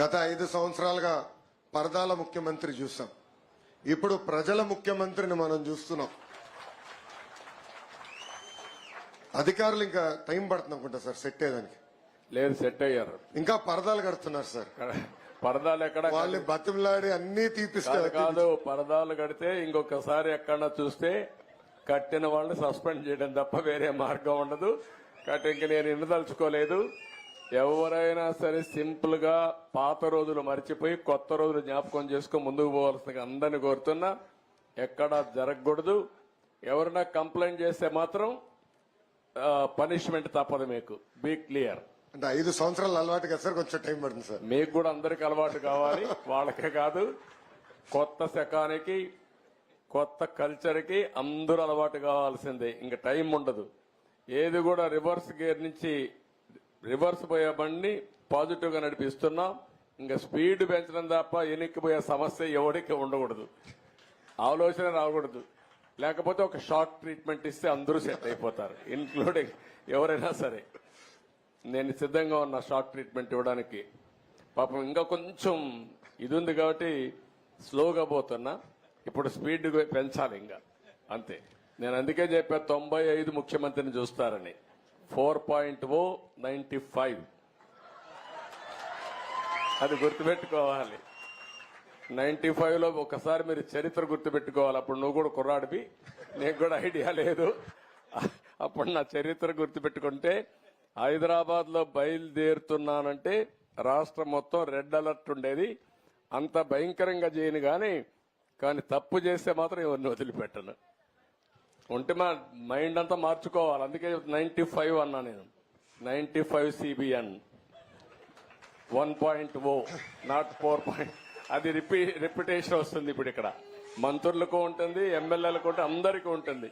గత 5 సంవత్సరాలుగా పరదాల ముఖ్యమంత్రి చూసాం. ఇప్పుడు ప్రజల ముఖ్యమంత్రిని మనం చూస్తున్నాం. అధికారులు ఇంకా టైం పడుతుంది అనుకుంటా సార్ సెట్ అయ్యేదానికి. లేదు, సెట్ అయ్యారు. ఇంకా పరదాలు కడుతున్నారు సార్. పరదాలు ఎక్కడ వాళ్ళని బతిమలాడి అన్ని తీపిస్తారు. కాదు, పరదాలు కడితే ఇంకొకసారి ఎక్కడన్నా చూస్తే కట్టిన వాళ్ళని సస్పెండ్ చేయడం తప్ప వేరే మార్గం ఉండదు. కాబట్టి ఇంక నేను ఎన్నుదలుచుకోలేదు. ఎవరైనా సరే సింపుల్ గా పాత రోజులు మర్చిపోయి కొత్త రోజులు జ్ఞాపకం చేసుకుని ముందుకు పోవాల్సిందిగా అందరిని కోరుతున్నా. ఎక్కడా జరగకూడదు. ఎవరైనా కంప్లైంట్ చేస్తే మాత్రం పనిష్మెంట్ తప్పదు. మీకు బీ క్లియర్. అంటే 5 సంవత్సరాలు అలవాటు కదా సార్, కొంచెం టైం పడుతుంది సార్. మీకు కూడా అందరికి అలవాటు కావాలి. వాళ్ళకే కాదు, కొత్త శకానికి కొత్త కల్చర్ కి అందరూ అలవాటు కావాల్సిందే. ఇంకా టైం ఉండదు. ఏది కూడా రివర్స్ గేర్ నుంచి రివర్స్ పోయే బండిని పాజిటివ్ గా నడిపిస్తున్నాం. ఇంకా స్పీడ్ పెంచడం తప్ప ఎనిక్కిపోయే సమస్య ఎవరికి ఉండకూడదు. ఆలోచన రాకూడదు. లేకపోతే ఒక షాక్ ట్రీట్మెంట్ ఇస్తే అందరూ సెట్ అయిపోతారు, ఇన్క్లూడింగ్ ఎవరైనా సరే. నేను సిద్ధంగా ఉన్న షాక్ ట్రీట్మెంట్ ఇవ్వడానికి. పాపం ఇంకా కొంచెం ఇది ఉంది కాబట్టి స్లోగా పోతున్నా. ఇప్పుడు స్పీడ్ పెంచాలి ఇంకా, అంతే. నేను అందుకే చెప్పా 95 ముఖ్యమంత్రిని చూస్తారని. 4.0 95 అది గుర్తుపెట్టుకోవాలి. 95 లో ఒకసారి మీరు చరిత్ర గుర్తుపెట్టుకోవాలి. అప్పుడు నువ్వు కూడా కుర్రాడివి, నీకు కూడా ఐడియా లేదు. అప్పుడు నా చరిత్ర గుర్తుపెట్టుకుంటే, హైదరాబాద్ లో బయలుదేరుతున్నానంటే రాష్ట్రం మొత్తం రెడ్ అలర్ట్ ఉండేది. అంత భయంకరంగా చేయను కానీ తప్పు చేస్తే మాత్రం ఎవరిని వదిలిపెట్టను. ఉంటే మా మైండ్ అంతా మార్చుకోవాలి. అందుకే 95 అన్నా నేను. 95 CBN 1.0 నాట్ 4. అది రిపిటేషన్ వస్తుంది. ఇప్పుడు ఇక్కడ మంత్రులకు ఉంటుంది, ఎమ్మెల్యేలకు ఉంటుంది, అందరికీ ఉంటుంది.